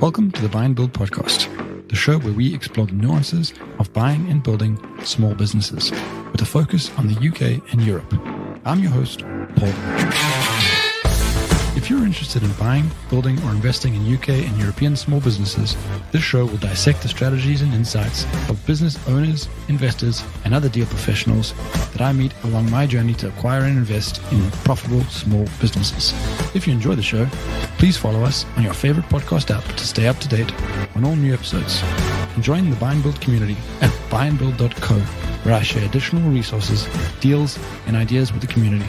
Welcome to the Buy and Build podcast, the show where we explore the nuances of buying and building small businesses with a focus on the UK and Europe. I'm your host, Paul. If you're interested in buying, building, or investing in UK and European small businesses, this show will dissect the strategies and insights of business owners, investors, and other deal professionals that I meet along my journey to acquire and invest in profitable small businesses. If you enjoy the show, please follow us on your favorite podcast app to stay up to date on all new episodes. And join the Buy and Build community at buyandbuild.co, where I share additional resources, deals, and ideas with the community.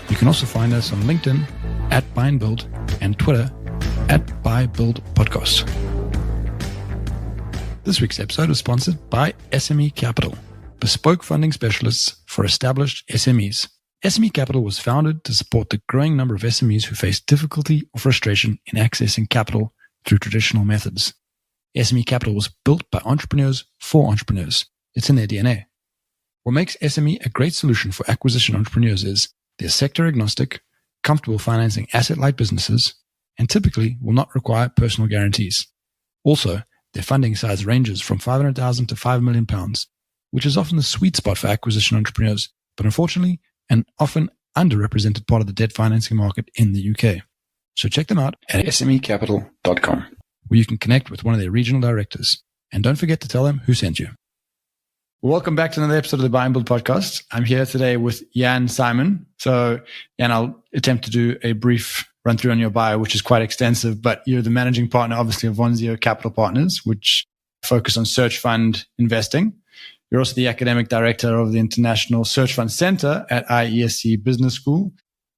You can also find us on LinkedIn at Buy and Build and Twitter at Buy Build Podcast. This week's episode is sponsored by SME Capital, bespoke funding specialists for established SMEs. SME Capital was founded to support the growing number of SMEs who face difficulty or frustration in accessing capital through traditional methods. SME Capital was built by entrepreneurs for entrepreneurs. It's in their DNA. What makes SME a great solution for acquisition entrepreneurs is they're sector agnostic, comfortable financing asset-light businesses, and typically will not require personal guarantees. Also, their funding size ranges from £500,000 to £5 million, which is often the sweet spot for acquisition entrepreneurs, but unfortunately, an often underrepresented part of the debt financing market in the UK. So check them out at smecapital.com, where you can connect with one of their regional directors. And don't forget to tell them who sent you. Welcome back to another episode of the Buy and Build podcast. I'm here today with Jan Simon. So, Jan, I'll attempt to do a brief run through on your bio, which is quite extensive, but you're the managing partner, obviously, of Vonzeo Capital Partners, which focus on search fund investing. You're also the academic director of the International Search Fund Center at IESE Business School.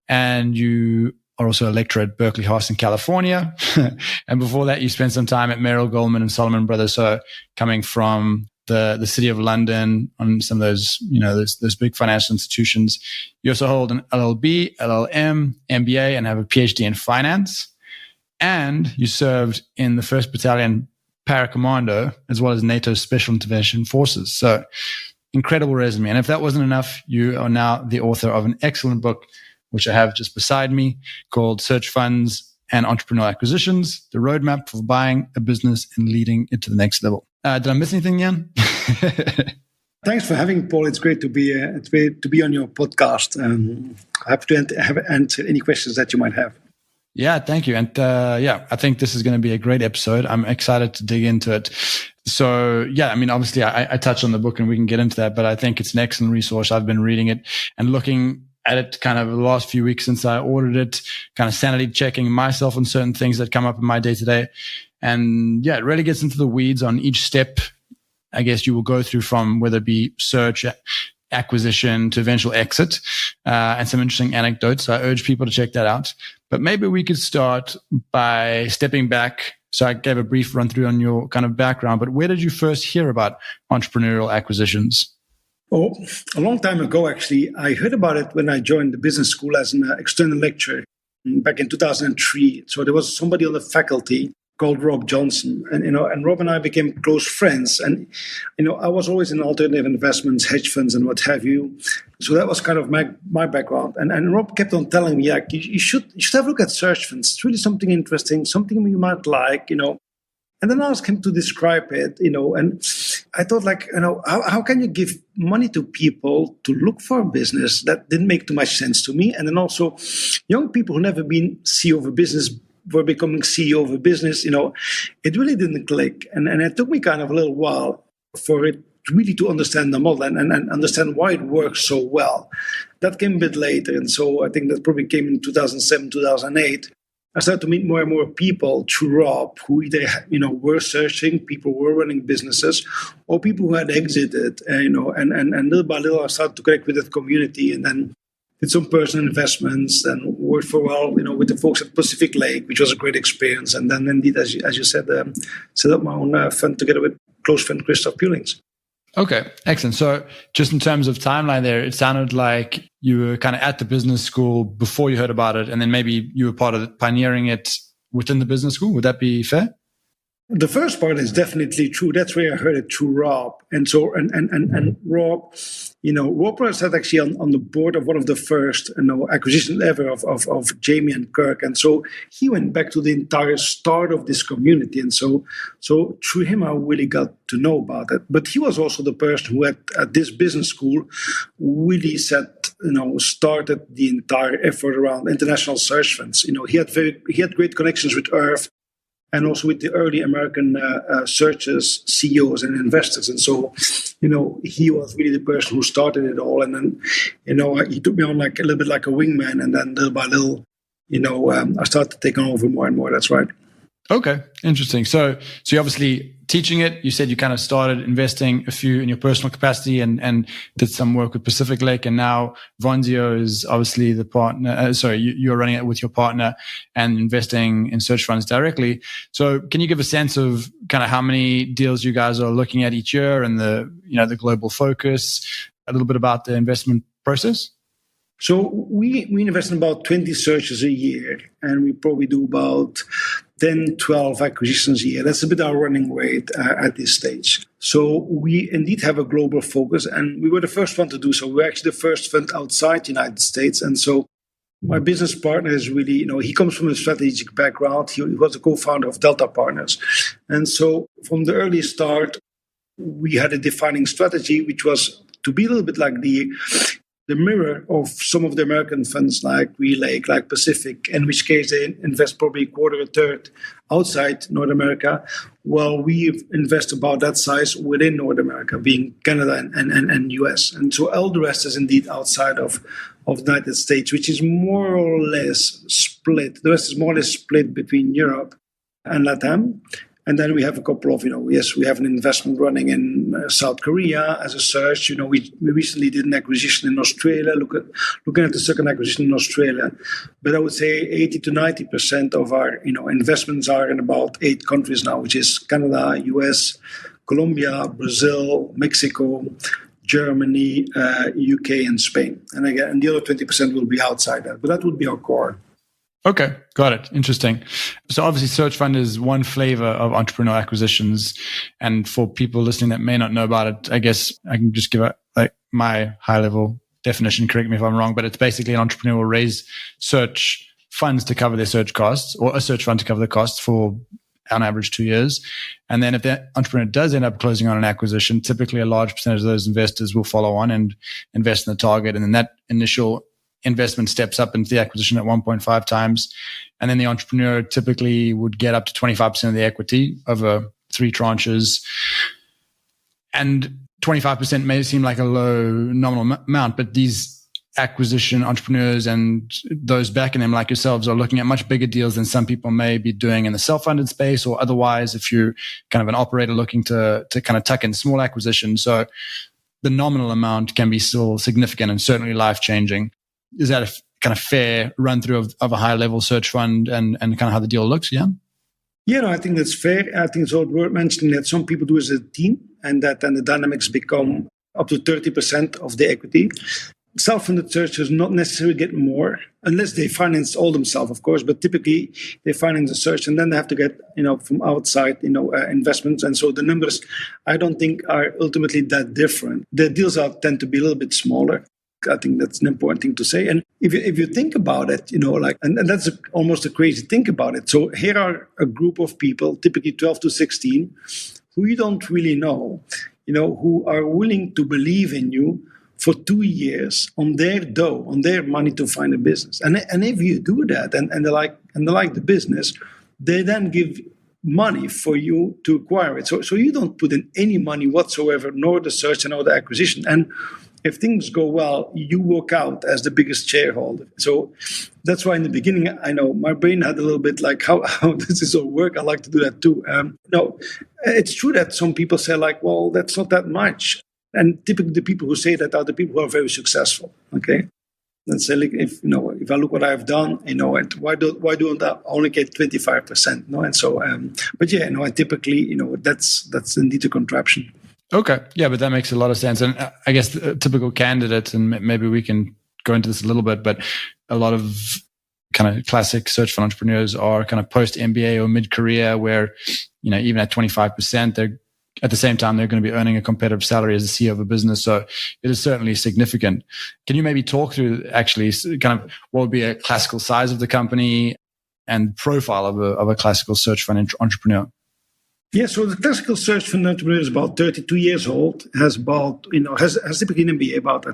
And you are also a lecturer at Berkeley-Haas in California. And before that, you spent some time at Merrill, Goldman, and Salomon Brothers. So coming from the city of London on some of those, those big financial institutions. You also hold an LLB, LLM, MBA, and have a PhD in finance. And you served in the 1st Battalion Paracommando, as well as NATO's Special Intervention Forces. So incredible resume. And if that wasn't enough, you are now the author of an excellent book, which I have just beside me, called Search Funds and Entrepreneurial Acquisitions, the roadmap for buying a business and leading it to the next level. Did I miss anything, Jan? Thanks for having me, Paul. It's great to be on your podcast. Happy to answer any questions that you might have. Yeah, thank you. And I think this is going to be a great episode. I'm excited to dig into it. So obviously I touched on the book and we can get into that, but I think it's an excellent resource. I've been reading it and looking at it kind of the last few weeks since I ordered it, kind of sanity checking myself on certain things that come up in my day to day. And it really gets into the weeds on each step, I guess, you will go through from whether it be search, acquisition to eventual exit, and some interesting anecdotes. So I urge people to check that out. But maybe we could start by stepping back. So I gave a brief run through on your kind of background, but where did you first hear about entrepreneurial acquisitions? Oh, a long time ago, actually. I heard about it when I joined the business school as an external lecturer back in 2003. So there was somebody on the faculty called Rob Johnson, and Rob and I became close friends. And I was always in alternative investments, hedge funds, and what have you. So that was kind of my background. And Rob kept on telling me, you should have a look at search funds. It's really something interesting, something you might like, And then I asked him to describe it, and I thought, how can you give money to people to look for a business? That didn't make too much sense to me. And then also, young people who never been CEO of a business were becoming CEO of a business, it really didn't click. And it took me kind of a little while for it really to understand the model and understand why it works so well. That came a bit later. And so I think that probably came in 2007, 2008. I started to meet more and more people through Rob who either, were searching, people were running businesses, or people who had exited, and little by little I started to connect with that community, and then did some personal investments, and worked for a while, with the folks at Pacific Lake, which was a great experience. And then indeed, as you said, set up my own fund together with close friend Christoph Pulings. Okay, excellent. So just in terms of timeline there, it sounded like you were kind of at the business school before you heard about it, and then maybe you were part of pioneering it within the business school. Would that be fair? The first part is definitely true. That's where I heard it through Rob. And so, and Rob, Rob was actually on the board of one of the first, acquisitions ever of Jamie and Kirk. And so he went back to the entire start of this community. And so through him, I really got to know about it. But he was also the person who at this business school really started the entire effort around international search funds. He had great connections with Irv, and also with the early American searchers, CEOs, and investors. And so, he was really the person who started it all. And then, he took me on like a little bit like a wingman. And then little by little, I started taking over more and more. That's right. Okay, interesting. So you're obviously teaching it. You said you kind of started investing a few in your personal capacity and did some work with Pacific Lake, and now Vonzeo is obviously the partner. You're running it with your partner and investing in search funds directly. So can you give a sense of kind of how many deals you guys are looking at each year and the global focus, a little bit about the investment process? So we invest in about 20 searches a year, and we probably do about 10, 12 acquisitions a year. That's a bit our running rate at this stage. So we indeed have a global focus, and we were the first one to do so. We're actually the first fund outside the United States. And so my business partner is really, he comes from a strategic background. He was a co-founder of Delta Partners. And so from the early start, we had a defining strategy, which was to be a little bit like the mirror of some of the American funds like Lake, like Pacific, in which case they invest probably a quarter, a third outside North America, while we invest about that size within North America, being Canada and US. And so all the rest is indeed outside of the United States, which is more or less split. The rest is more or less split between Europe and LATAM. And then we have a couple of, we have an investment running in South Korea as a search. We recently did an acquisition in Australia, looking at the second acquisition in Australia. But I would say 80 to 90% of our, investments are in about 8 countries now, which is Canada, US, Colombia, Brazil, Mexico, Germany, UK, and Spain. And again, the other 20% will be outside that. But that would be our core. Okay, got it. Interesting. So obviously search fund is one flavor of entrepreneurial acquisitions. And for people listening that may not know about it, I guess I can just give my high level definition, correct me if I'm wrong, but it's basically an entrepreneur will raise search funds to cover their search costs, or a search fund to cover the costs for on average 2 years. And then if the entrepreneur does end up closing on an acquisition, typically a large percentage of those investors will follow on and invest in the target. And then that initial investment steps up into the acquisition at 1.5 times. And then the entrepreneur typically would get up to 25% of the equity over 3 tranches. And 25% may seem like a low nominal amount, but these acquisition entrepreneurs and those backing them like yourselves are looking at much bigger deals than some people may be doing in the self-funded space, or otherwise if you're kind of an operator looking to kind of tuck in small acquisitions. So the nominal amount can be still significant and certainly life-changing. Is that a kind of fair run through of a high level search fund and kind of how the deal looks? Yeah. Yeah, no, I think that's fair. I think it's also worth mentioning that some people do as a team, and that then the dynamics become up to 30% of the equity. Self-funded searchers not necessarily get more, unless they finance all themselves, of course, but typically they finance the search and then they have to get, from outside, investments. And so the numbers, I don't think, are ultimately that different. The deals tend to be a little bit smaller. I think that's an important thing to say. And if you think about it, and that's almost a crazy think about it. So here are a group of people, typically 12 to 16, who you don't really know, who are willing to believe in you for 2 years on their dough, on their money to find a business. And if you do that and they like the business, they then give money for you to acquire it. So you don't put in any money whatsoever, nor the search nor the acquisition. And if things go well, you walk out as the biggest shareholder. So that's why in the beginning, I know my brain had a little bit like, how does this all work? I like to do that too. No, it's true that some people say like, well, that's not that much. And typically the people who say that are the people who are very successful. Okay. And say, like, if I look what I've done, and why don't I only get 25%? No, and so, but yeah, and typically, that's indeed a contraption. Okay. Yeah, but that makes a lot of sense. And I guess the typical candidate, and maybe we can go into this a little bit, but a lot of kind of classic search fund entrepreneurs are kind of post MBA or mid career, where even at 25%, they're at the same time they're going to be earning a competitive salary as the CEO of a business. So it is certainly significant. Can you maybe talk through actually kind of what would be a classical size of the company and profile of a classical search fund entrepreneur? Yeah, so the classical search fund entrepreneur is about 32 years old, has typically an MBA, about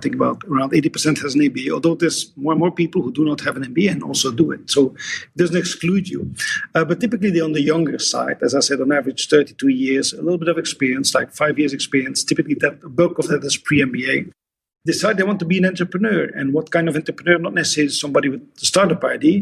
around 80% has an MBA, although there's more and more people who do not have an MBA and also do it. So it doesn't exclude you. But typically they're on the younger side, as I said, on average 32 years, a little bit of experience, like 5 years experience. Typically the bulk of that is pre-MBA. Decide they want to be an entrepreneur. And what kind of entrepreneur? Not necessarily somebody with a startup idea,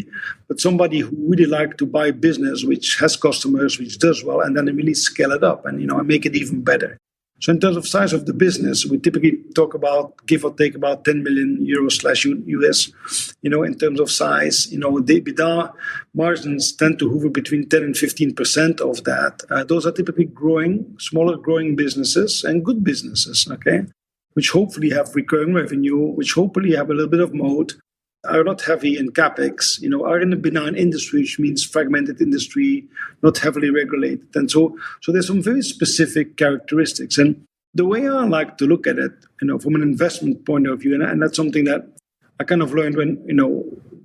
but somebody who really like to buy business, which has customers, which does well, and then really scale it up and make it even better. So in terms of size of the business, we typically talk about, give or take, about 10 million euros /US. In terms of size, the EBITDA margins tend to hover between 10 and 15% of that. Those are typically smaller growing businesses and good businesses, okay? Which hopefully have recurring revenue, which hopefully have a little bit of moat, are not heavy in capex, are in a benign industry, which means fragmented industry, not heavily regulated. And so there's some very specific characteristics. And the way I like to look at it, from an investment point of view, and that's something that I kind of learned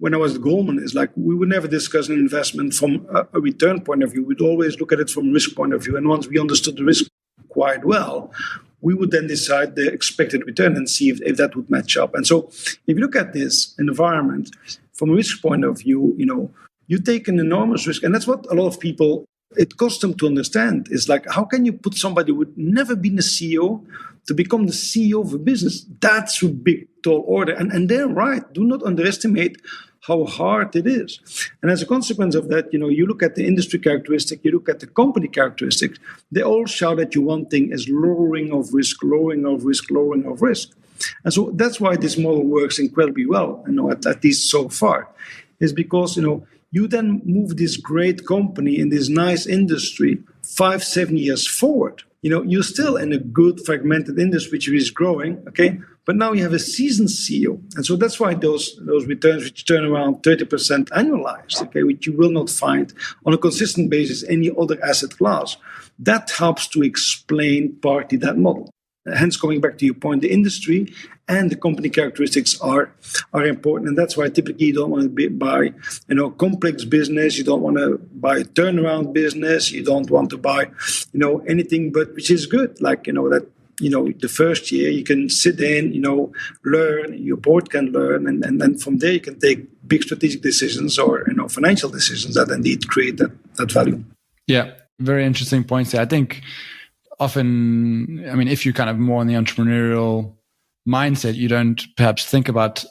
when I was at Goldman, is like we would never discuss an investment from a return point of view. We'd always look at it from a risk point of view. And once we understood the risk quite well, we would then decide the expected return and see if that would match up. And so if you look at this environment from a risk point of view, you take an enormous risk. And that's what a lot of people, it costs them to understand, is like, how can you put somebody who would never been a CEO to become the CEO of a business? That's a big, tall order. And they're right. Do not underestimate how hard it is. And as a consequence of that, you look at the industry characteristic, you look at the company characteristic, they all shout at you one thing is lowering of risk, lowering of risk, lowering of risk. And so that's why this model works incredibly well, at least so far, is because, you then move this great company in this nice industry 5-7 years forward. You're still in a good fragmented industry which is growing, okay? But now you have a seasoned CEO. And so that's why those returns which turn around 30% annualized, okay, which you will not find on a consistent basis any other asset class, that helps to explain partly that model. Hence, coming back to your point, the industry and the company characteristics are important. And that's why typically you don't want to buy, complex business. You don't want to buy a turnaround business. You don't want to buy, anything but which is good. Like, the first year you can sit in, learn, your board can learn. And then from there you can take big strategic decisions or, financial decisions that indeed create that value. Yeah, very interesting points there. I think often, if you're kind of more in the entrepreneurial mindset, you don't perhaps think about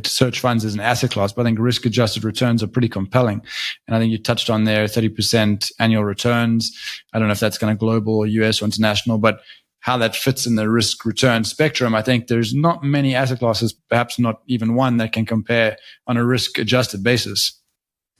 search funds as an asset class, but I think risk-adjusted returns are pretty compelling. And I think you touched on there 30% annual returns. I don't know if that's kind of global or US or international, but how that fits in the risk-return spectrum, I think there's not many asset classes, perhaps not even one, that can compare on a risk-adjusted basis.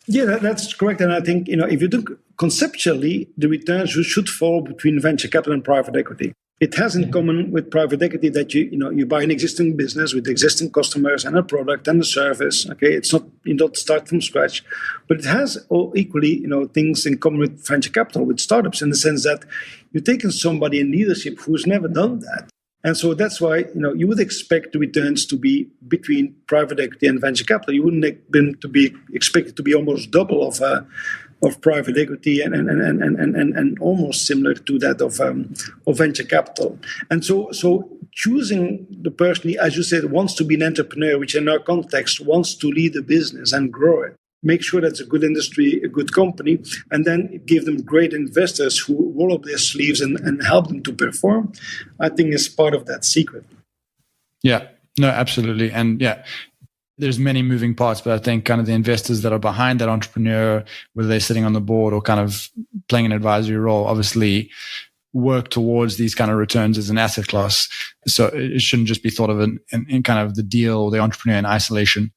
Yeah, that's correct. And I think, if you look conceptually, the returns should fall between venture capital and private equity. It has in common with private equity that you buy an existing business with existing customers and a product and a service. Okay, it's not, you don't start from scratch, but it has all equally, things in common with venture capital, with startups, in the sense that you're taking somebody in leadership who's never done that. And so that's why, you would expect the returns to be between private equity and venture capital. You wouldn't expect it to be almost double of private equity and almost similar to that of venture capital. And so choosing the person, as you said, wants to be an entrepreneur, which in our context wants to lead a business and grow it, make sure that's a good industry, a good company, and then give them great investors who roll up their sleeves and help them to perform, I think is part of that secret. Yeah, no, absolutely. And yeah, there's many moving parts, but I think kind of the investors that are behind that entrepreneur, whether they're sitting on the board or kind of playing an advisory role, obviously work towards these kind of returns as an asset class. So it shouldn't just be thought of in kind of the deal or the entrepreneur in isolation.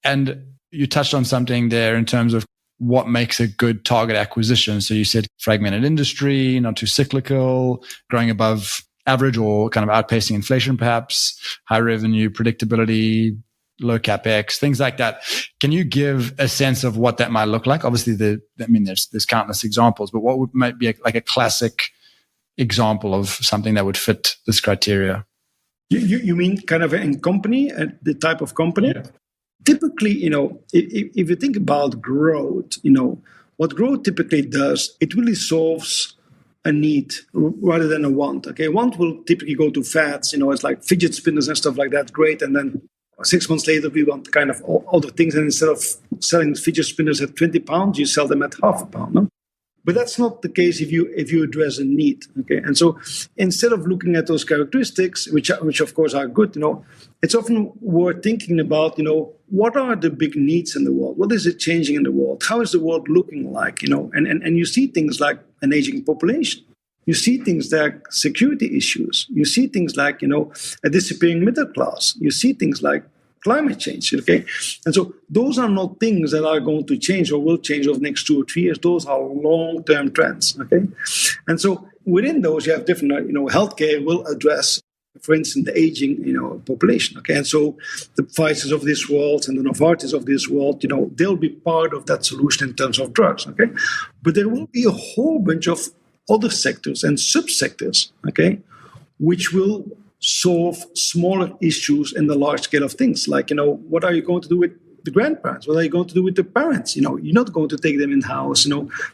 And you touched on something there in terms of what makes a good target acquisition. So you said fragmented industry, not too cyclical, growing above average or kind of outpacing inflation perhaps, high revenue, predictability, low capex, things like that. Can you give a sense of what that might look like? Obviously, there's countless examples, but what might be like a classic example of something that would fit this criteria? You mean kind of in company, the type of company? Yeah. Typically, if you think about growth, what growth typically does, it really solves a need rather than a want. Okay, want will typically go to fads. It's like fidget spinners and stuff like that. Great, and then 6 months later we want kind of other things. And instead of selling fidget spinners at £20, you sell them at £0.50. No? But that's not the case if you address a need. Okay, and so instead of looking at those characteristics, which of course are good, it's often worth thinking about, what are the big needs in the world? What is it changing in the world? How is the world looking like? And you see things like an aging population. You see things like security issues. You see things like, a disappearing middle class. You see things like climate change, okay? And so those are not things that are going to change or will change over the next 2 or 3 years. Those are long-term trends, okay? And so within those, you have different, healthcare will address, for instance, the aging, population, okay? And so the Pfizers of this world and the Novartis of this world, they'll be part of that solution in terms of drugs, okay? But there will be a whole bunch of other sectors and subsectors, okay, which will solve smaller issues in the large scale of things. Like, what are you going to do with the grandparents? What are you going to do with the parents? You're not going to take them in-house.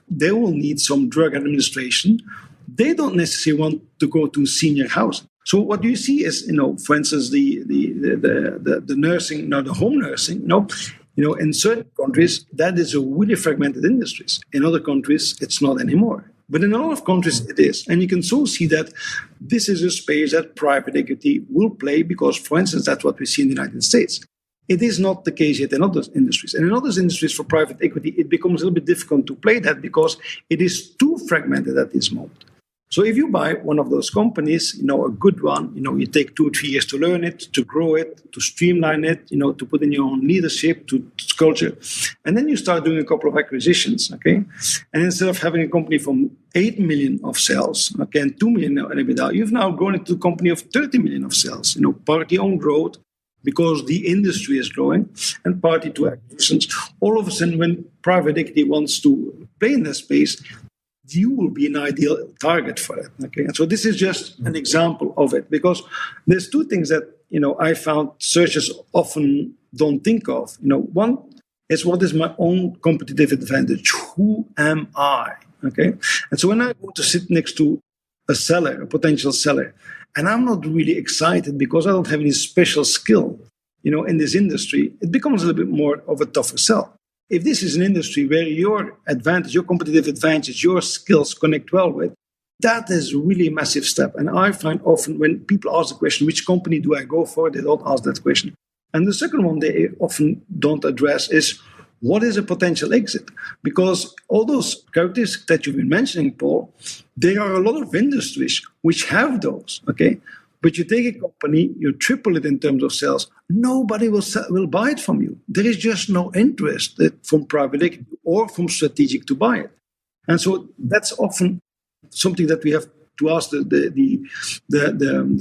They will need some drug administration. They don't necessarily want to go to senior housing. So what you see is, for instance, the nursing, the home nursing, in certain countries, that is a really fragmented industry. In other countries, it's not anymore. But in a lot of countries, it is. And you can so see that this is a space that private equity will play because, for instance, that's what we see in the United States. It is not the case yet in other industries. And in other industries for private equity, it becomes a little bit difficult to play that because it is too fragmented at this moment. So if you buy one of those companies, a good one, you take 2 or 3 years to learn it, to grow it, to streamline it, to put in your own leadership, to culture. And then you start doing a couple of acquisitions, okay? And instead of having a company from 8 million of sales, okay, and 2 million in EBITDA, you've now grown into a company of 30 million of sales, partly on growth because the industry is growing and partly to acquisitions. All of a sudden, when private equity wants to play in that space, you will be an ideal target for it. Okay, and so this is just an example of it because there's 2 things that I found searchers often don't think of. One is what is my own competitive advantage? Who am I? Okay, and so when I go to sit next to a seller, a potential seller, and I'm not really excited because I don't have any special skill, in this industry, it becomes a little bit more of a tougher sell. If this is an industry where your advantage, your competitive advantage, your skills connect well with, that is really a massive step. And I find often when people ask the question, which company do I go for? They don't ask that question. And the second one they often don't address is, what is a potential exit? Because all those characteristics that you've been mentioning, Paul, there are a lot of industries which have those, okay? But you take a company, you triple it in terms of sales, nobody will buy it from you. There is just no interest from private equity or from strategic to buy it. And so that's often something that we have to ask the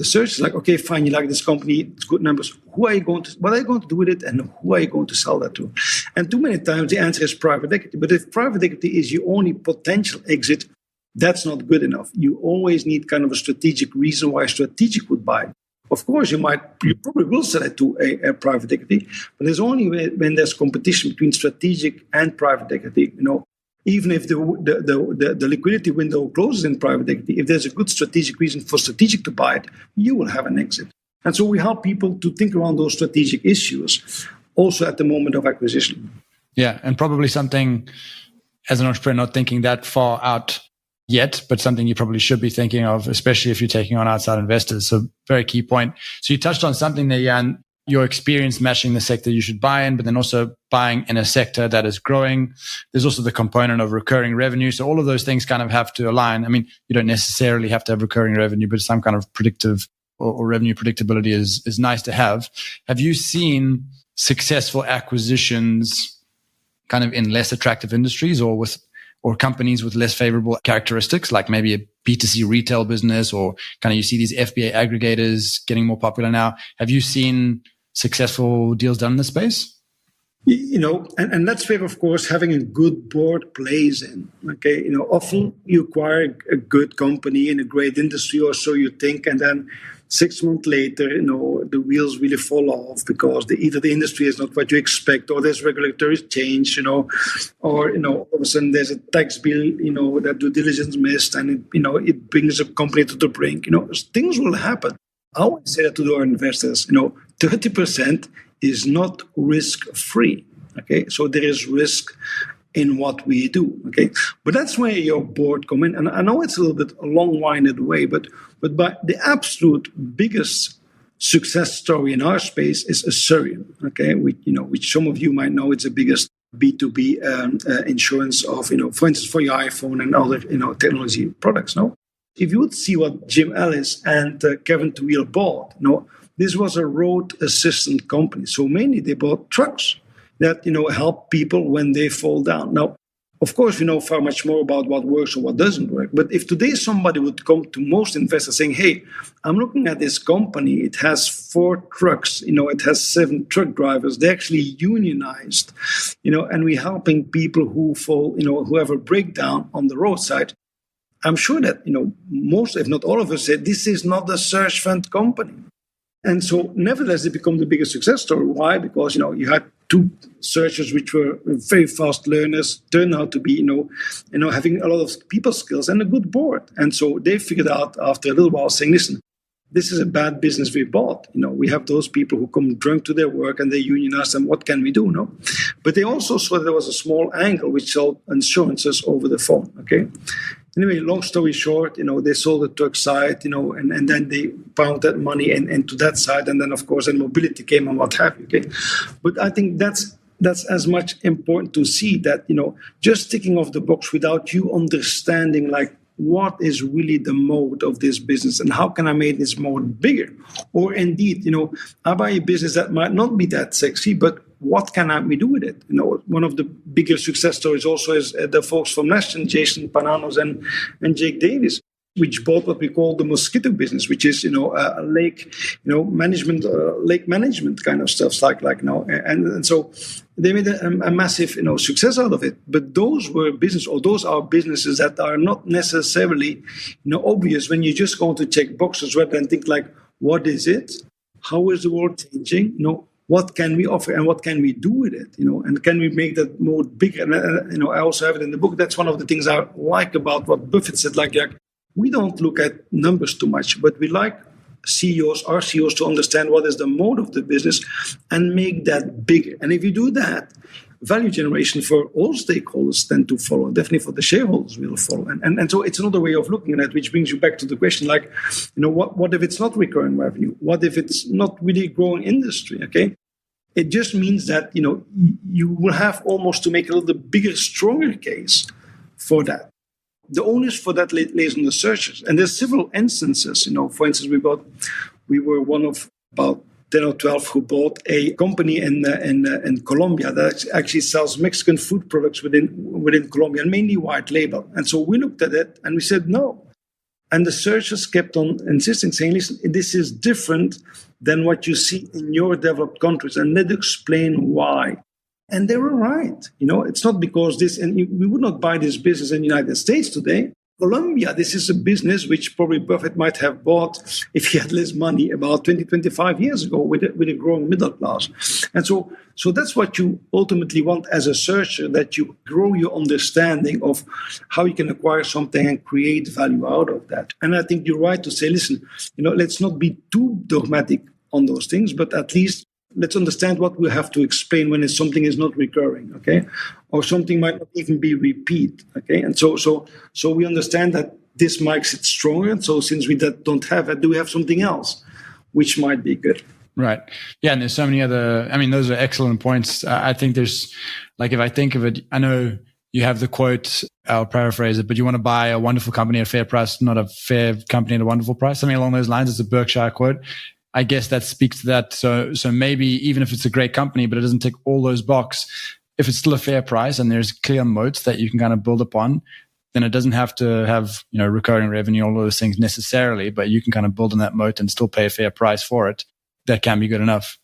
searchers, like, okay, fine, you like this company, it's good numbers. What are you going to do with it, and who are you going to sell that to? And too many times the answer is private equity. But if private equity is your only potential exit, that's not good enough. You always need kind of a strategic reason why a strategic would buy. Of course, you probably will sell it to a private equity, but there's only when there's competition between strategic and private equity. Even if the liquidity window closes in private equity, if there's a good strategic reason for strategic to buy it, you will have an exit. And so we help people to think around those strategic issues, also at the moment of acquisition. Yeah, and probably something as an entrepreneur not thinking that far out yet, but something you probably should be thinking of, especially if you're taking on outside investors. So very key point. So you touched on something there, Jan, your experience matching the sector you should buy in, but then also buying in a sector that is growing. There's also the component of recurring revenue. So all of those things kind of have to align. I mean, you don't necessarily have to have recurring revenue, but some kind of predictive or revenue predictability is nice to have. Have you seen successful acquisitions kind of in less attractive industries or companies with less favorable characteristics, like maybe a B2C retail business, or kind of you see these FBA aggregators getting more popular now? Have you seen successful deals done in the space? And that's where, of course, having a good board plays in. Okay, often you acquire a good company in a great industry, or so you think, and then 6 months later, the wheels really fall off because either the industry is not what you expect, or there's regulatory change, or all of a sudden there's a tax bill, that due diligence missed, and it brings a company to the brink. Things will happen. I always say that to our investors. 30% is not risk-free. Okay, so there is risk in what we do. Okay, but that's where your board come in. And I know it's a little bit a long-winded way, but by the absolute biggest success story in our space is Asurion. Okay, which some of you might know. It's the biggest B2B insurance of for instance, for your iPhone and other technology products. No, if you would see what Jim Ellis and Kevin Twill bought, this was a road assistant company. So mainly they bought trucks that, help people when they fall down. Now, of course, we know far much more about what works or what doesn't work. But if today somebody would come to most investors saying, hey, I'm looking at this company, it has 4 trucks, it has 7 truck drivers, they're actually unionized, and we're helping people who fall, who have a breakdown on the roadside. I'm sure that, most, if not all of us, said this is not a search fund company. And so, nevertheless, it became the biggest success story. Why? Because, you had 2 searchers which were very fast learners, turned out to be, having a lot of people skills and a good board. And so they figured out after a little while saying, listen, this is a bad business we bought. We have those people who come drunk to their work and they unionize them. What can we do? No, but they also saw that there was a small angle which sold insurances over the phone. Okay. Anyway, long story short, they sold the truck side, and then they found that money into that side. And then, of course, and mobility came and what have you. Okay. But I think that's as much important to see that, just ticking off the box without you understanding, like, what is really the mode of this business and how can I make this mode bigger? Or indeed, I buy a business that might not be that sexy, but what can we do with it? One of the bigger success stories also is the folks from Nash, Jason Pananos and Jake Davis, which bought what we call the mosquito business, which is, a lake, management, lake management kind of stuff and so they made a massive, success out of it. But those are businesses that are not necessarily, obvious when you just go to check boxes rather than think like, what is it? How is the world changing? What can we offer and what can we do with it? And can we make that more bigger? And, I also have it in the book. That's one of the things I like about what Buffett said, we don't look at numbers too much, but we like our CEOs to understand what is the mode of the business and make that bigger. And if you do that, value generation for all stakeholders tend to follow. Definitely for the shareholders will follow. And so it's another way of looking at it, which brings you back to the question, what if it's not recurring revenue? What if it's not really growing industry? Okay. It just means that, you will have almost to make a little bigger, stronger case for that. The onus for that lays on the searchers. And there's several instances, for instance, we were one of about 10 or 12 who bought a company in Colombia that actually sells Mexican food products within Colombia, and mainly white label. And so we looked at it and we said no. And the searchers kept on insisting, saying, listen, this is different than what you see in your developed countries, and let's explain why. And they were right. It's not because and we would not buy this business in the United States today. Colombia, this is a business which probably Buffett might have bought if he had less money about 20, 25 years ago with a growing middle class. And so that's what you ultimately want as a searcher, that you grow your understanding of how you can acquire something and create value out of that. And I think you're right to say, listen, let's not be too dogmatic on those things, but at least let's understand what we have to explain when something is not recurring, okay? Or something might not even be repeat, okay? And so we understand that this makes it stronger. And so since we don't have it, do we have something else which might be good? Right. Yeah, and there's so many other, those are excellent points. I think there's, if I think of it, I know you have the quote, I'll paraphrase it, but you want to buy a wonderful company at a fair price, not a fair company at a wonderful price. Something along those lines. It's a Berkshire quote. I guess that speaks to that. So maybe even if it's a great company, but it doesn't tick all those boxes, if it's still a fair price and there's clear moats that you can kind of build upon, then it doesn't have to have, recurring revenue, all those things necessarily, but you can kind of build on that moat and still pay a fair price for it. That can be good enough.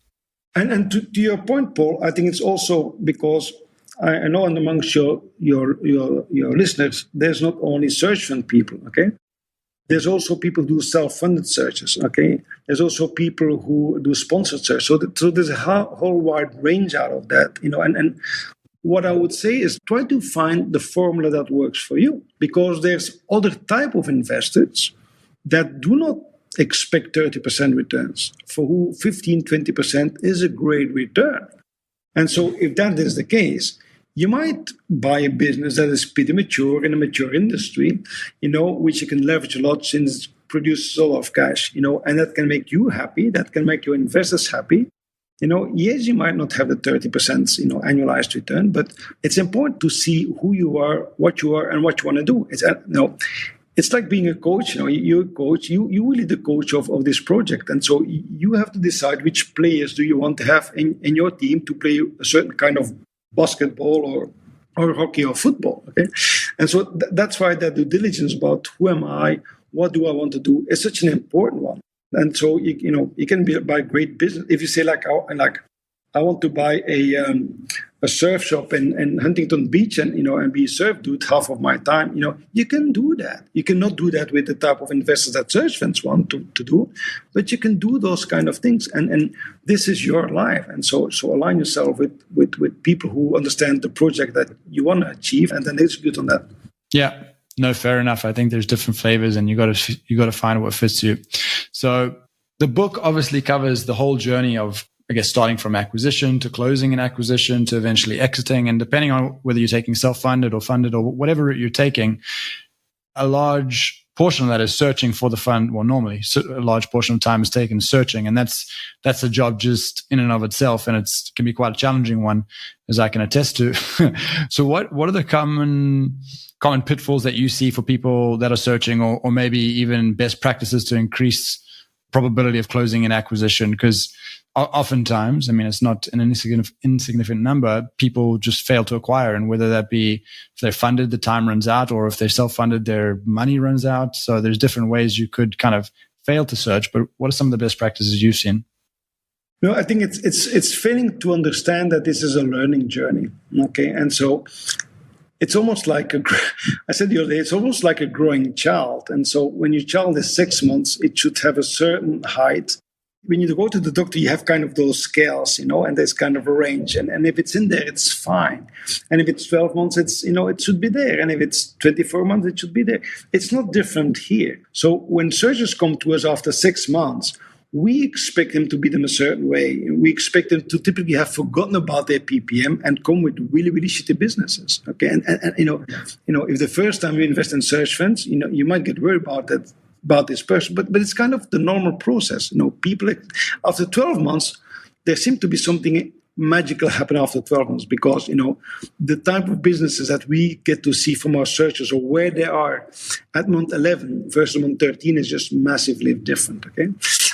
And to your point, Paul, I think it's also because I know amongst your listeners, there's not only search fund people, okay? There's also people who do self-funded searches, okay? There's also people who do sponsored search. So there's a whole wide range out of that, and what I would say is try to find the formula that works for you, because there's other type of investors that do not expect 30% returns, for who 15, 20% is a great return. And so if that is the case, you might buy a business that is pretty mature in a mature industry, which you can leverage a lot since it produces a lot of cash, and that can make you happy, that can make your investors happy. Yes, you might not have the 30%, annualized return, but it's important to see who you are, and what you want to do. It's like being a coach. You're a coach. You really the coach of this project, and so you have to decide which players do you want to have in your team to play a certain kind of basketball or hockey or football. Okay, and so that's why that due diligence about who am I, what do I want to do, is such an important one. And so you can buy great business. If you say I want to buy a surf shop in Huntington Beach and be a surf dude half of my time, you can do that. You cannot do that with the type of investors that search funds want to do, but you can do those kind of things. And this is your life. And so align yourself with people who understand the project that you want to achieve, and then execute on that. Yeah. No, fair enough. I think there's different flavors, and you got to find what fits you. So the book obviously covers the whole journey of, I guess, starting from acquisition to closing an acquisition to eventually exiting. And depending on whether you're taking self-funded or funded or whatever route you're taking, a large portion of that is searching for the fund. Well, normally a large portion of time is taken searching, and that's a job just in and of itself, and it can be quite a challenging one, as I can attest to. So what are the common pitfalls that you see for people that are searching, or maybe even best practices to increase probability of closing an acquisition? Because oftentimes, it's not an insignificant number, people just fail to acquire. And whether that be if they're funded, the time runs out, or if they're self-funded, their money runs out. So there's different ways you could kind of fail to search. But what are some of the best practices you've seen? No, I think it's failing to understand that this is a learning journey. Okay. And so it's almost like I said the other day, it's almost like a growing child. And so when your child is 6 months, it should have a certain height. When you go to the doctor, you have kind of those scales, and there's kind of a range. And if it's in there, it's fine. And if it's 12 months, it's, it should be there. And if it's 24 months, it should be there. It's not different here. So when surgeons come to us after 6 months, we expect them to be them a certain way. We expect them to typically have forgotten about their PPM and come with really, really shitty businesses. Okay, and if the first time you invest in search funds, you might get worried about this person, but it's kind of the normal process. People after 12 months, there seems to be something magical happen after 12 months, because the type of businesses that we get to see from our searchers, or where they are at month 11 versus month 13, is just massively different. Okay,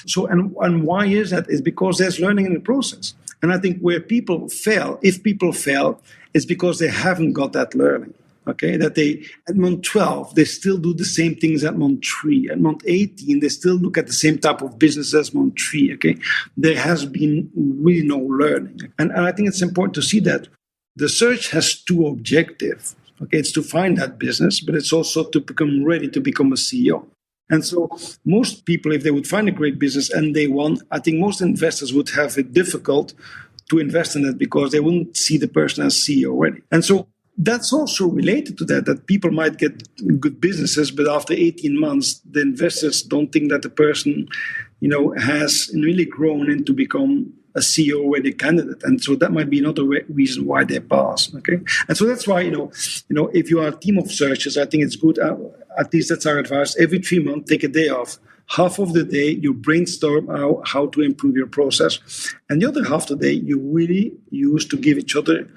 so and why is that? Is because there's learning in the process. And I think where people fail, if people fail, is because they haven't got that learning. Okay, that they at month 12 they still do the same things at month 3. At month 18 they still look at the same type of business as month 3. Okay, there has been really no learning, and I think it's important to see that the search has two objectives. Okay, it's to find that business, but it's also to become ready to become a CEO. And so most people, if they would find a great business and they won, I think most investors would have it difficult to invest in it because they wouldn't see the person as CEO already. And so that's also related to that people might get good businesses, but after 18 months, the investors don't think that the person, has really grown into become a CEO ready candidate. And so that might be another reason why they pass. Okay. And so that's why, if you are a team of searchers, I think it's good, at least that's our advice, every 3 months, take a day off. Half of the day, you brainstorm how to improve your process. And the other half of the day, you really use to give each other,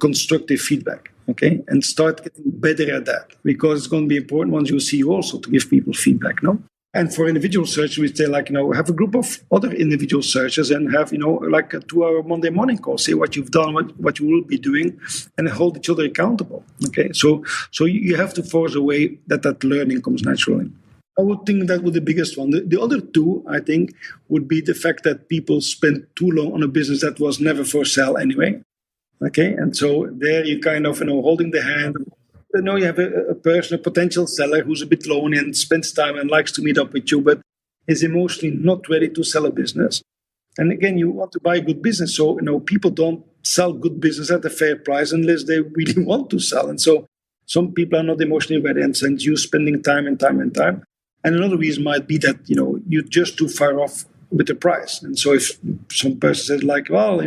constructive feedback. Okay, and start getting better at that, because it's going to be important once you see also to give people feedback. No, and for individual searchers, we say have a group of other individual searchers and have like a 2-hour Monday morning call, say what you've done, what you will be doing, and hold each other accountable. Okay, so you have to force a way that learning comes naturally. I would think that would be the biggest one. The other two, I think, would be the fact that people spent too long on a business that was never for sale anyway. Okay, and so there you kind of, holding the hand. You have a person, a potential seller who's a bit lonely and spends time and likes to meet up with you, but is emotionally not ready to sell a business. And again, you want to buy a good business. So, people don't sell good business at a fair price unless they really want to sell. And so some people are not emotionally ready, and send you spending time and time and time. And another reason might be that, you're just too far off with the price. And so if some person says like, well,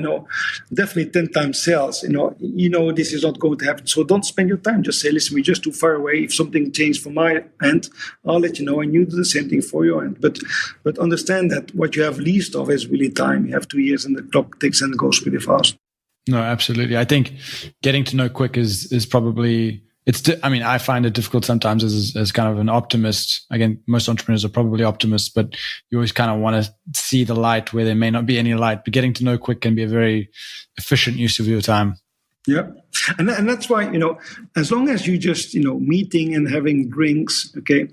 definitely 10 times sales, this is not going to happen. So don't spend your time. Just say, listen, we're just too far away. If something changed from my end, I'll let you know, and you do the same thing for your end. But understand that what you have least of is really time. You have 2 years and the clock ticks and goes pretty fast. No, absolutely. I think getting to know quick is probably... I find it difficult sometimes as kind of an optimist. Again, most entrepreneurs are probably optimists, but you always kind of want to see the light where there may not be any light. But getting to know quick can be a very efficient use of your time. Yeah. And that's why, as long as you just, meeting and having drinks, okay,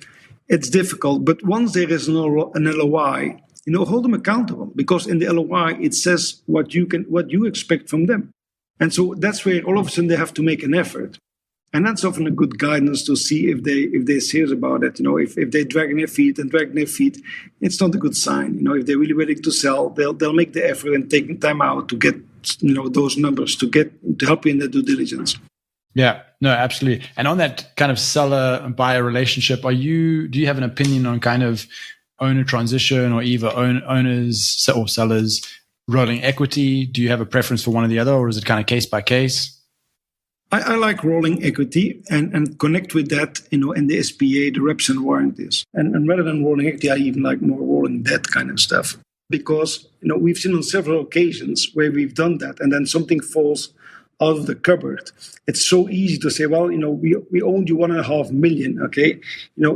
it's difficult. But once there is an LOI, hold them accountable, because in the LOI, it says what you expect from them. And so that's where all of a sudden they have to make an effort. And that's often a good guidance to see if they're serious about it. If they're dragging their feet, it's not a good sign. If they're really ready to sell, they'll make the effort and taking time out to get those numbers to help you in the due diligence. Yeah, no, absolutely. And on that kind of seller and buyer relationship, do you have an opinion on kind of owner transition, or either owners or sellers rolling equity? Do you have a preference for one or the other, or is it kind of case by case? I like rolling equity and connect with that, in the SPA, the reps and warranties. And rather than rolling equity, I even like more rolling debt kind of stuff. Because, we've seen on several occasions where we've done that, and then something falls out of the cupboard. It's so easy to say, well, we owned you $1.5 million, okay?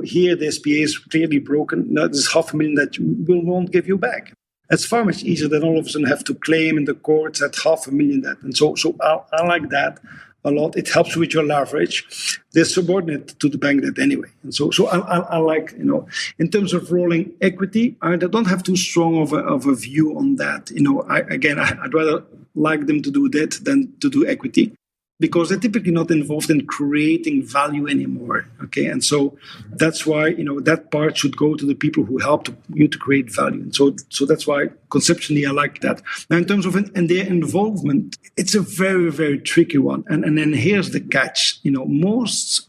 Here the SPA is clearly broken. Now there's $500,000 that we won't give you back. It's far much easier than all of a sudden have to claim in the courts that $500,000 that. And so I like that a lot. It helps with your leverage. They're subordinate to the bank debt anyway. And so I like, in terms of rolling equity, I don't have too strong of a view on that. I'd rather like them to do that than to do equity, because they're typically not involved in creating value anymore. Okay. And so that's why, that part should go to the people who helped you to create value. And so that's why conceptually I like that. Now, in terms of and their involvement, it's a very, very tricky one. And then here's the catch. Most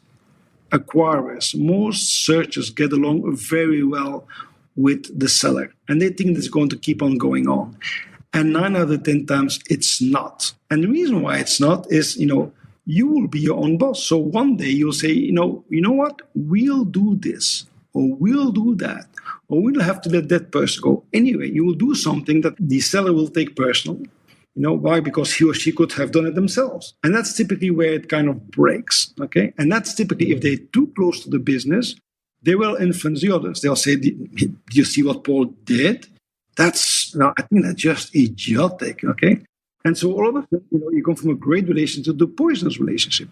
acquirers, most searchers get along very well with the seller, and they think it's going to keep on going on. And 9 out of 10 times, it's not. And the reason why it's not is, you will be your own boss. So one day you'll say, you know what? We'll do this, or we'll do that, or we'll have to let that person go. Anyway, you will do something that the seller will take personal. Why? Because he or she could have done it themselves. And that's typically where it kind of breaks. Okay. And that's typically if they're too close to the business, they will influence the others. They'll say, do you see what Paul did? I think that's just idiotic, okay? And so all of a sudden, you go from a great relationship to a poisonous relationship.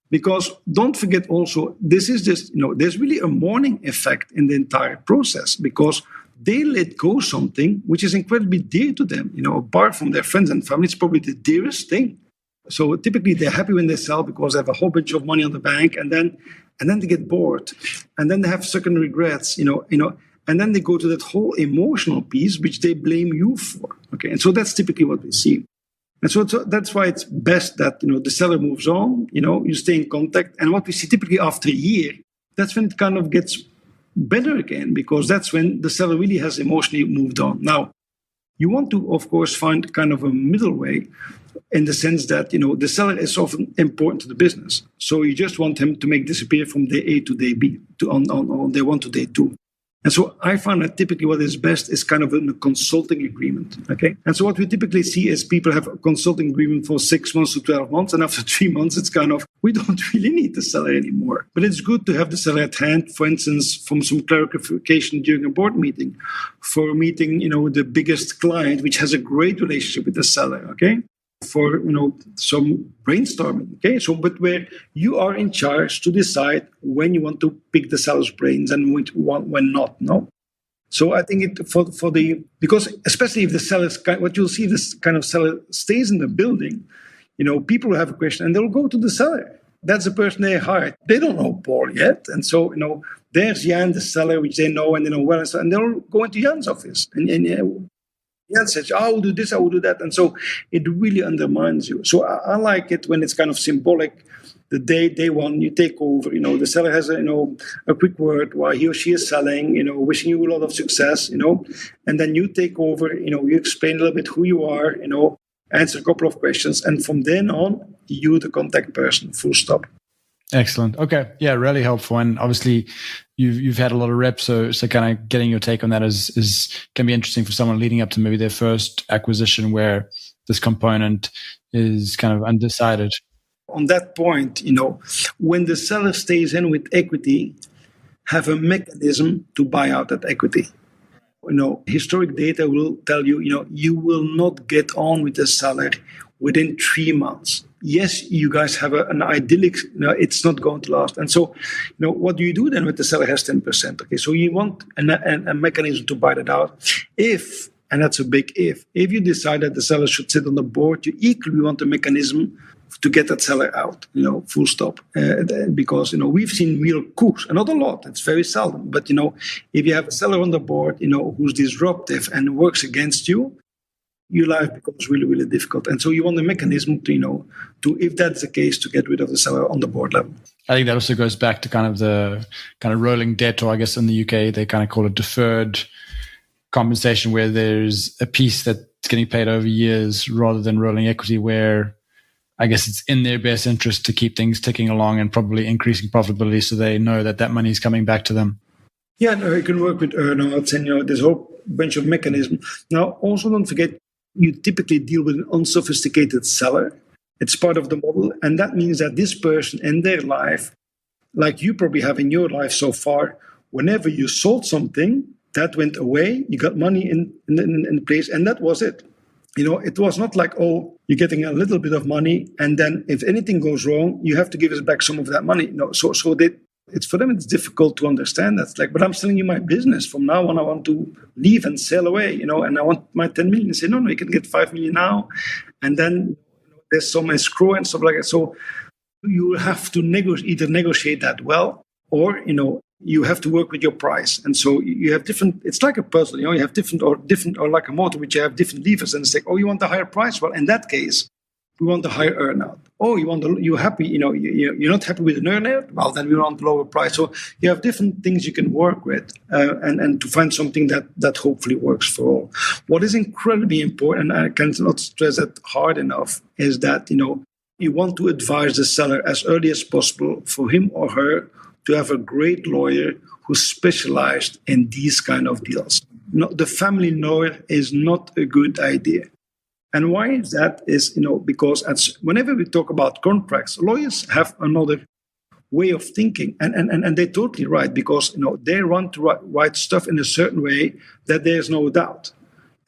Because don't forget also, this is just, there's really a mourning effect in the entire process, because they let go something which is incredibly dear to them. Apart from their friends and family, it's probably the dearest thing. So typically they're happy when they sell because they have a whole bunch of money on the bank, and then they get bored, and then they have second regrets, and then they go to that whole emotional piece, which they blame you for. Okay, and so that's typically what we see. And so that's why it's best that, the seller moves on, you stay in contact. And what we see typically after a year, that's when it kind of gets better again, because that's when the seller really has emotionally moved on. Now, you want to, of course, find kind of a middle way, in the sense that, the seller is often important to the business. So you just want him to make disappear from day A to day B, on day 1 to day 2. And so I find that typically what is best is kind of a consulting agreement, okay? And so what we typically see is people have a consulting agreement for 6 months to 12 months, and after 3 months, it's kind of, we don't really need the seller anymore. But it's good to have the seller at hand, for instance, from some clarification during a board meeting, for a meeting, the biggest client, which has a great relationship with the seller, okay? for some brainstorming. Okay, so but where you are in charge to decide when you want to pick the seller's brains and when not. No. So I think because especially if the seller's what you'll see, this kind of seller stays in the building, people will have a question and they'll go to the seller. That's the person they hired. They don't know Paul yet, and so there's Jan, the seller, which they know and they know well, and they'll go into Jan's office and Jan says, "I will do this, I will do that," and so it really undermines you. So I like it when it's kind of symbolic. The day one, you take over. The seller has a quick word while he or she is selling. Wishing you a lot of success. And then you take over. You explain a little bit who you are. Answer a couple of questions, and from then on, you the contact person. Full stop. Excellent. Okay, yeah, really helpful. And obviously, you've had a lot of reps, so kind of getting your take on that is can be interesting for someone leading up to maybe their first acquisition where this component is kind of undecided. On that point, when the seller stays in with equity, have a mechanism to buy out that equity. Historic data will tell you, you will not get on with the seller within 3 months. Yes, you guys have an idyllic, it's not going to last. And so, what do you do then when the seller has 10%? Okay, so you want a mechanism to buy that out. And that's a big if you decide that the seller should sit on the board, you equally want a mechanism to get that seller out, full stop. Because, we've seen real coups, and not a lot, it's very seldom. But, if you have a seller on the board, who's disruptive and works against you, your life becomes really, really difficult. And so you want a mechanism to if that's the case, to get rid of the seller on the board level. I think that also goes back to kind of the kind of rolling debt, or I guess in the UK, they kind of call it deferred compensation, where there's a piece that's getting paid over years rather than rolling equity, where I guess it's in their best interest to keep things ticking along and probably increasing profitability, so they know that money is coming back to them. Yeah, no, you can work with earnouts and there's a whole bunch of mechanisms. Now, also don't forget, you typically deal with an unsophisticated seller. It's part of the model, and that means that this person in their life, like you probably have in your life so far, whenever you sold something, that went away, you got money in the place, and that was it. It was not like, oh, you're getting a little bit of money, and then if anything goes wrong, you have to give us back some of that money. So it's for them, it's difficult to understand. That's like, but I'm selling you my business. From now on, I want to leave and sail away, and I want my 10 million. They say, no, you can get 5 million now. And then there's some escrow and stuff like that. So you have to either negotiate that well, or, you have to work with your price. And so you have different, it's like a puzzle, you have different or like a motor, which you have different levers, and it's like, oh, you want a higher price? Well, in that case, we want a higher earnout. Oh, you're happy, you're not happy with an earnout? Well, then we want a lower price. So you have different things you can work with and to find something that hopefully works for all. What is incredibly important, and I cannot stress that hard enough, is that, you want to advise the seller as early as possible for him or her to have a great lawyer who's specialized in these kind of deals. The family lawyer is not a good idea. And why is that? Because whenever we talk about contracts, lawyers have another way of thinking. And they're totally right, because they want to write stuff in a certain way that there's no doubt.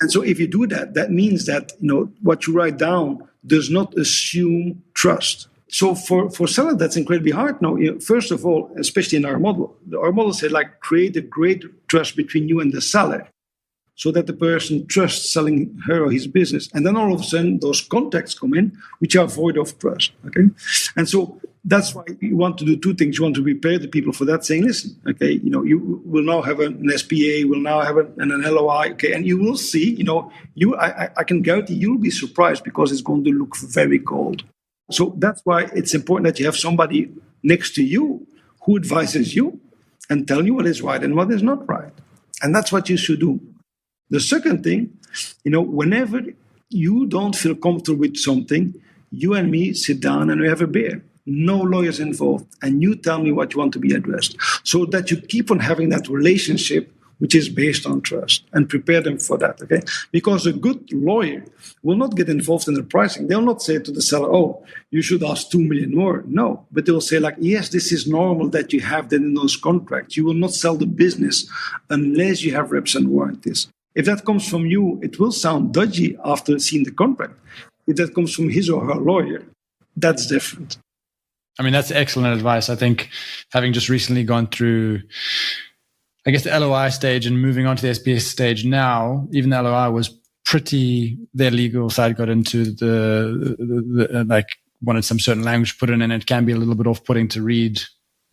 And so if you do that, that means that what you write down does not assume trust. So for sellers, that's incredibly hard. Now, first of all, especially in our model said, create a great trust between you and the seller, so that the person trusts selling her or his business. And then all of a sudden, those contacts come in, which are void of trust. Okay, and so that's why you want to do two things. You want to prepare the people for that, saying, listen, okay, you will now have an SPA, will now have an LOI, okay, and you will see, I can guarantee you'll be surprised, because it's going to look very cold. So that's why it's important that you have somebody next to you who advises you and tell you what is right and what is not right. And that's what you should do. The second thing, whenever you don't feel comfortable with something, you and me sit down and we have a beer. No lawyers involved. And you tell me what you want to be addressed, so that you keep on having that relationship which is based on trust, and prepare them for that, okay? Because a good lawyer will not get involved in the pricing. They'll not say to the seller, oh, you should ask 2 million more. No, but they'll say yes, this is normal that you have that in those contracts. You will not sell the business unless you have reps and warranties. If that comes from you, it will sound dodgy after seeing the contract. If that comes from his or her lawyer, that's different. I mean, that's excellent advice. I think having just recently gone through, I guess, the LOI stage and moving on to the SPS stage now, even the LOI was pretty, their legal side got into the like wanted some certain language put in, and it can be a little bit off-putting to read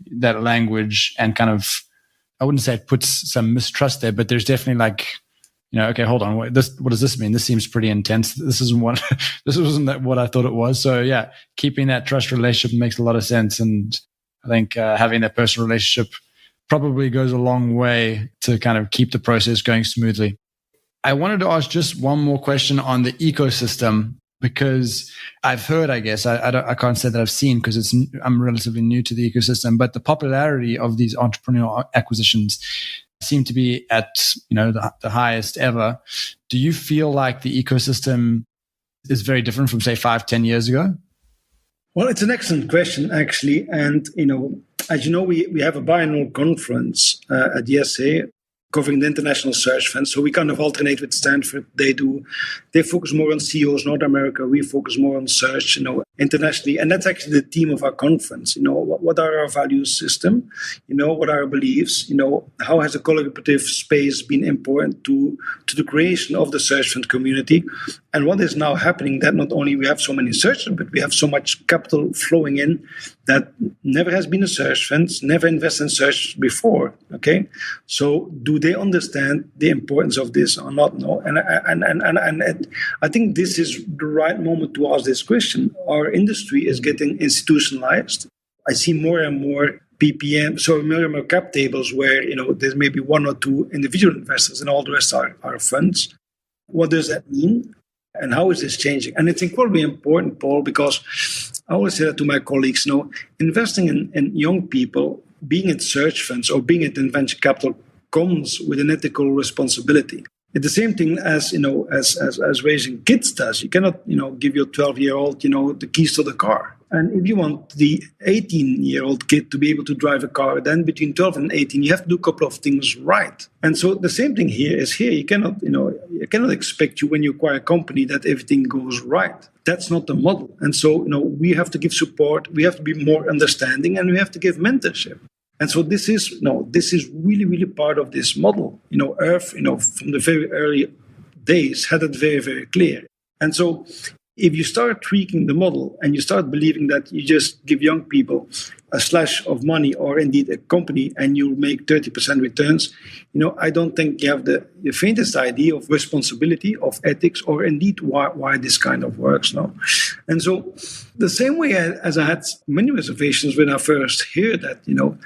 that language and kind of, I wouldn't say it puts some mistrust there, but there's definitely like, okay, hold on, what does this mean? This seems pretty intense. This isn't what I thought it was. So yeah, keeping that trust relationship makes a lot of sense. And I think having that personal relationship probably goes a long way to kind of keep the process going smoothly. I wanted to ask just one more question on the ecosystem, because I've heard, I guess, I can't say that I've seen because I'm relatively new to the ecosystem, but the popularity of these entrepreneurial acquisitions seem to be at the highest ever. Do you feel like the ecosystem is very different from, say, 5-10 years ago? Well, it's an excellent question, actually. And, as you know, we have a biannual conference at IESE covering the international search funds. So we kind of alternate with Stanford. They focus more on CEOs, North America. We focus more on search, internationally. And that's actually the theme of our conference. What are our value system? What are our beliefs? How has the collaborative space been important to the creation of the search fund community? And what is now happening that not only we have so many searchers, but we have so much capital flowing in that never has been a search fund, never invested in search before. Okay. So do they understand the importance of this or not? No. And I think this is the right moment to ask this question. Our industry is getting institutionalized. I see more and more PPM, so more and more cap tables where, there's maybe one or two individual investors and all the rest are funds. What does that mean? And how is this changing? And it's incredibly important, Paul, because I always say that to my colleagues, investing in young people, being in search funds or being in venture capital comes with an ethical responsibility. It's the same thing as raising kids does. You cannot, give your 12-year-old, the keys to the car. And if you want the 18-year-old kid to be able to drive a car, then between 12 and 18, you have to do a couple of things right. And so the same thing here is here. You cannot expect when you acquire a company that everything goes right. That's not the model. And so, we have to give support. We have to be more understanding, and we have to give mentorship. And so this is really, really part of this model. Earth, from the very early days had it very, very clear. And so if you start tweaking the model and you start believing that you just give young people a slash of money or indeed a company and you'll make 30% returns, I don't think you have the faintest idea of responsibility, of ethics, or indeed why this kind of works. No? And so the same way as I had many reservations when I first heard that,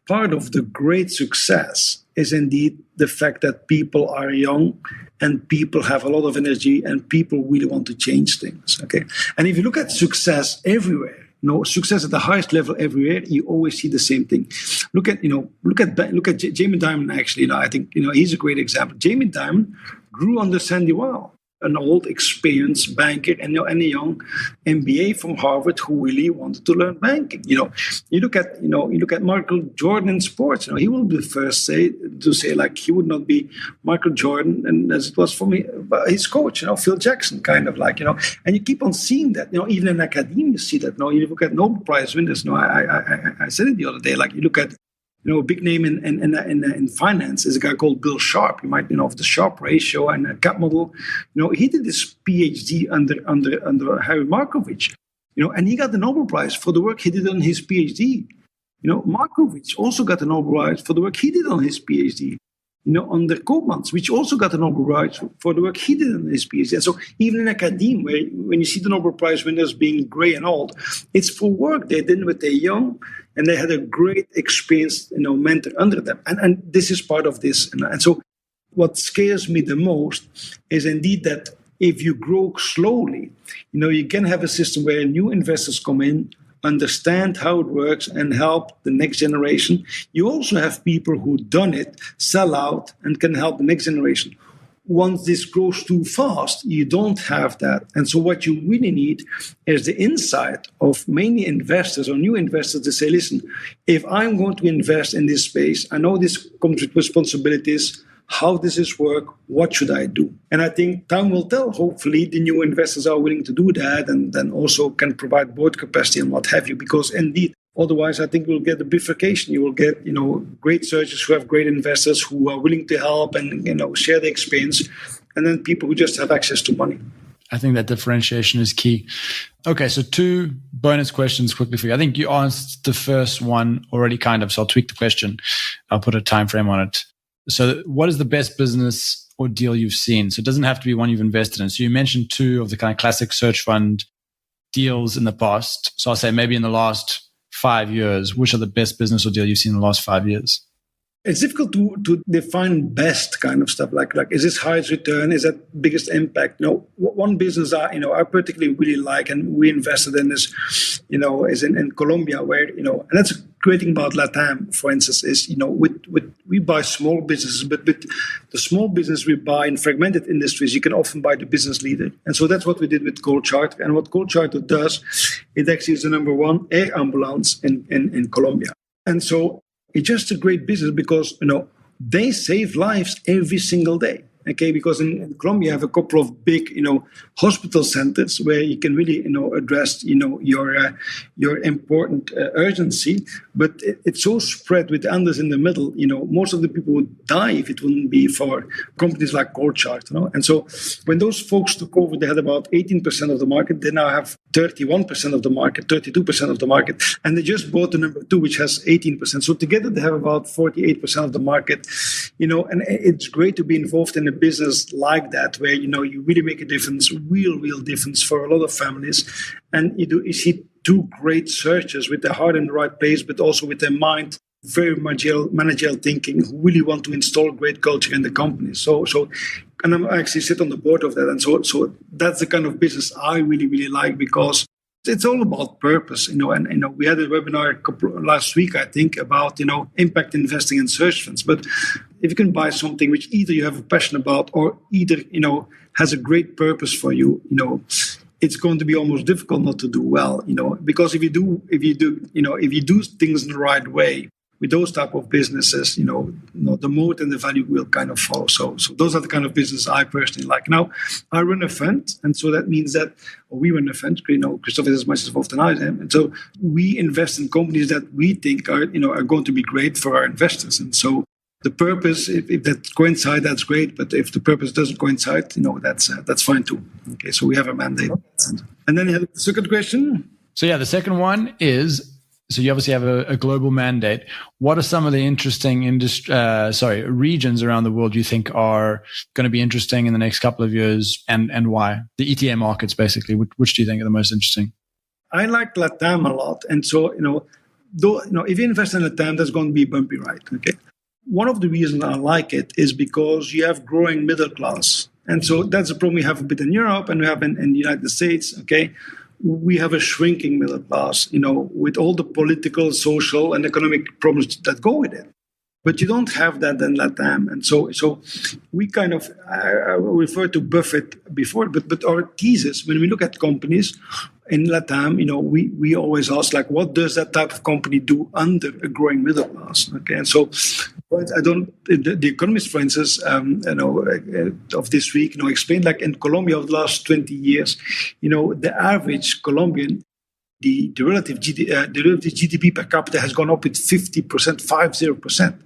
part of the great success is indeed the fact that people are young and people have a lot of energy and people really want to change things. Okay, and if you look at success everywhere, success at the highest level everywhere, you always see the same thing. Look at Jamie Dimon. Actually, I think he's a great example. Jamie Dimon grew under Sandy Weill, an old experienced banker and a young MBA from Harvard who really wanted to learn banking. You look at Michael Jordan in sports. He will be the first to say like he would not be Michael Jordan, and as it was for me, his coach, Phil Jackson, kind of like, and you keep on seeing that. Even in academia, you see that. You look at Nobel Prize winners. I said it the other day. Like you look at. A big name in finance is a guy called Bill Sharp. You might of the Sharp ratio and a cap model. He did his PhD under Harry Markovich. And he got the Nobel Prize for the work he did on his PhD. Markovich also got the Nobel Prize for the work he did on his PhD. Under Koopmans, which also got the Nobel Prize for the work he did on his PhD. And so even in academia, when you see the Nobel Prize winners being gray and old, it's for work they did when they're young, and they had a great experienced, mentor under them. And this is part of this. And so what scares me the most is indeed that if you grow slowly, you can have a system where new investors come in, understand how it works and help the next generation. You also have people who done it, sell out, and can help the next generation. Once this grows too fast, you don't have that. And so what you really need is the insight of many investors or new investors to say, listen, if I'm going to invest in this space, I know this comes with responsibilities, how does this work? What should I do? And I think time will tell. Hopefully, the new investors are willing to do that and then also can provide board capacity and what have you. Because indeed, otherwise, I think we'll get a bifurcation. You will get, great searchers who have great investors who are willing to help and, share the experience. And then people who just have access to money. I think that differentiation is key. Okay, so 2 bonus questions quickly for you. I think you answered the first one already kind of, so I'll tweak the question. I'll put a time frame on it. So what is the best business or deal you've seen? So it doesn't have to be one you've invested in. So you mentioned 2 of the kind of classic search fund deals in the past. So I'll say maybe in the last 5 years, which are the best business or deal you've seen in the last 5 years? It's difficult to define best kind of stuff. Like is this highest return? Is that biggest impact? One business I particularly really like and we invested in is in Colombia, where and that's a great thing about LATAM, for instance, is we buy small businesses, but with the small business we buy in fragmented industries, you can often buy the business leader, and so that's what we did with Gold Charter. And what Gold Charter does, it actually is the number 1 air ambulance in Colombia, and so. It's just a great business because, they save lives every single day. Okay, because in Colombia, you have a couple of big, hospital centers where you can really, address, your important urgency. But it's so spread with others in the middle. Most of the people would die if it wouldn't be for companies like Gold Charter. And so when those folks took over, they had about 18% of the market. They now have 31% of the market, 32% of the market, and they just bought the number 2, which has 18%. So together they have about 48% of the market. And it's great to be involved in a business like that, where you really make a difference, real difference for a lot of families. And you see 2 great searchers with their heart in the right place, but also with their mind very managerial thinking, who really want to install great culture in the company. So and I actually sit on the board of that, and so that's the kind of business I really like, because it's all about purpose, And we had a webinar last week, I think, about impact investing in search funds. But if you can buy something which either you have a passion about or either has a great purpose for you, it's going to be almost difficult not to do well, because if you do things in the right way with those type of businesses, the moat and the value will kind of follow. So those are the kind of business I personally like. Now, I run a fund, and so that means that we run a fund. Christoph is as much involved than I am, and so we invest in companies that we think are going to be great for our investors. And so the purpose, if that coincides, that's great. But if the purpose doesn't coincide, that's fine too. Okay, so we have a mandate. And then you have the second question. So yeah, the second one is. So you obviously have a global mandate. What are some of the interesting regions around the world you think are going to be interesting in the next couple of years, and why? The ETA markets, basically. Which do you think are the most interesting? I like LATAM a lot, and so if you invest in LATAM, that's going to be a bumpy ride. Okay, one of the reasons I like it is because you have growing middle class, and so that's a problem we have a bit in Europe and we have in the United States. Okay. We have a shrinking middle class, with all the political, social, and economic problems that go with it. But you don't have that in LATAM. And so we kind of, I referred to Buffett before, but our thesis, when we look at companies in LATAM, we always ask, like, what does that type of company do under a growing middle class? Okay, and so the Economist, for instance, of this week, explained, like, in Colombia over the last 20 years, the average Colombian, the relative GDP per capita has gone up with 50%, 50%.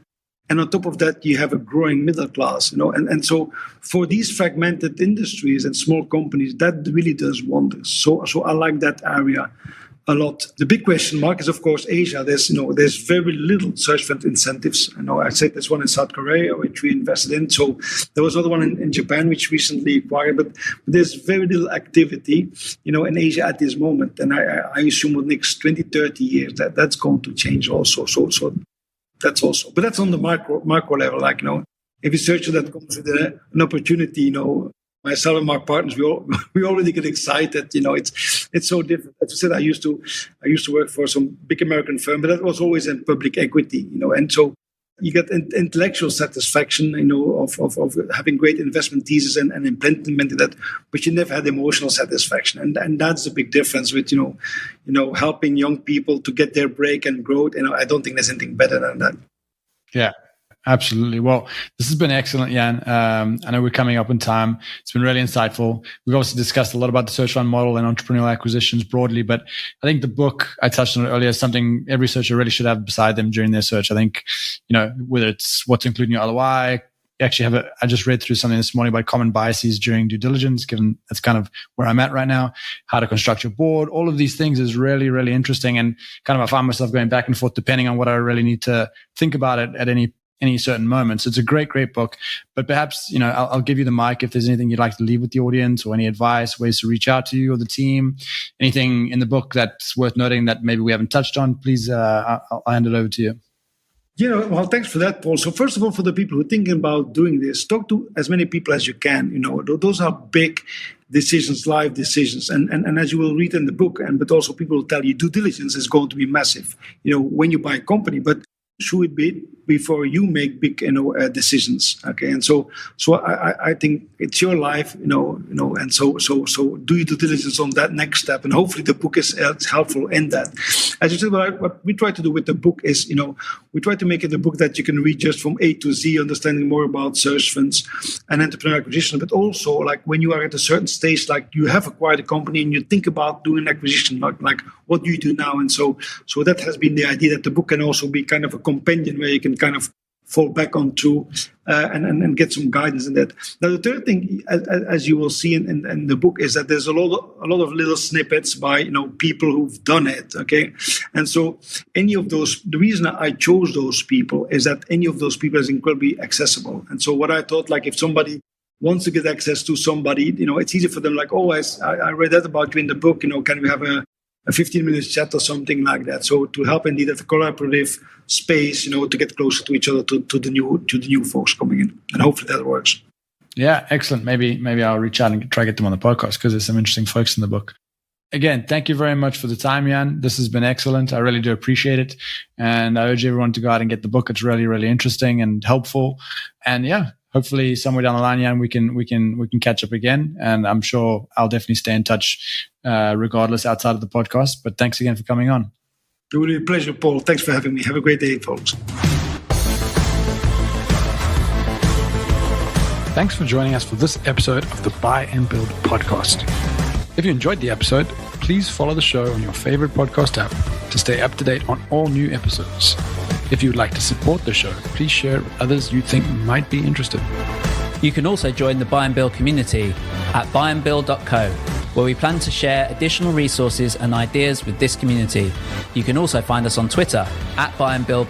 And on top of that, you have a growing middle class, and so for these fragmented industries and small companies, that really does wonders. So I like that area a lot. The big question mark is, of course, Asia. There's very little search fund incentives. I said there's one in South Korea, which we invested in. So there was another one in Japan, which recently acquired. But there's very little activity, in Asia at this moment. And I assume in the next 20, 30 years that's going to change also. So that's also, but that's on the macro level. Like, if you search that comes with an opportunity, my Salomon Partners, we already get excited. It's so different. As I said, I used to work for some big American firm, but that was always in public equity. And so you get intellectual satisfaction, of having great investment thesis and implementing that, but you never had emotional satisfaction. And that's the big difference with, helping young people to get their break and growth. I don't think there's anything better than that. Yeah. absolutely. Well, this has been excellent, Jan. I know we're coming up in time. It's been really insightful. We've also discussed a lot about the search fund model and entrepreneurial acquisitions broadly, but I think the book, I touched on it earlier, is something every searcher really should have beside them during their search. I think, whether it's what to include in your LOI, I just read through something this morning about common biases during due diligence, given that's kind of where I'm at right now, how to construct your board. All of these things is really, really interesting. And kind of I find myself going back and forth depending on what I really need to think about it at any certain moment. So it's a great, great book. But perhaps, I'll give you the mic if there's anything you'd like to leave with the audience or any advice, ways to reach out to you or the team, anything in the book that's worth noting that maybe we haven't touched on, please, I'll hand it over to you. Well, thanks for that, Paul. So first of all, for the people who are thinking about doing this, talk to as many people as you can. Those are big decisions, life decisions. And as you will read in the book, but also people will tell you, due diligence is going to be massive, when you buy a company. But should it be before you make big, decisions? Okay, and so I think it's your life, and so do your due diligence on that next step, and hopefully the book is helpful in that. As you said, what we try to do with the book is, we try to make it a book that you can read just from A to Z, understanding more about search funds and entrepreneurial acquisition, but also like when you are at a certain stage, like you have acquired a company and you think about doing an acquisition, like what do you do now? And so that has been the idea, that the book can also be kind of a companion where you can kind of fall back onto and get some guidance in that. Now, the third thing, as you will see in the book, is that there's a lot of little snippets by people who've done it. Okay, and so any of those, the reason I chose those people is that any of those people is incredibly accessible. And so what I thought, like if somebody wants to get access to somebody, it's easy for them. Like, I read that about you in the book. Can we have a 15-minute chat or something like that? So to help indeed at a collaborative space, to get closer to each other, to the new folks coming in, and hopefully that works. Yeah, excellent. Maybe I'll reach out and try to get them on the podcast because there's some interesting folks in the book. Again, thank you very much for the time, Jan. This has been excellent. I really do appreciate it, and I urge everyone to go out and get the book. It's really, really interesting and helpful. And yeah, hopefully somewhere down the line, Jan, we can catch up again. And I'm sure I'll definitely stay in touch, regardless outside of the podcast. But thanks again for coming on. It will be a pleasure, Paul. Thanks for having me. Have a great day, folks. Thanks for joining us for this episode of the Buy and Build podcast. If you enjoyed the episode, please follow the show on your favorite podcast app to stay up to date on all new episodes. If you would like to support the show, please share it with others you think might be interested. You can also join the Buy and Build community at buyandbuild.co, where we plan to share additional resources and ideas with this community. You can also find us on Twitter at Buy and Build.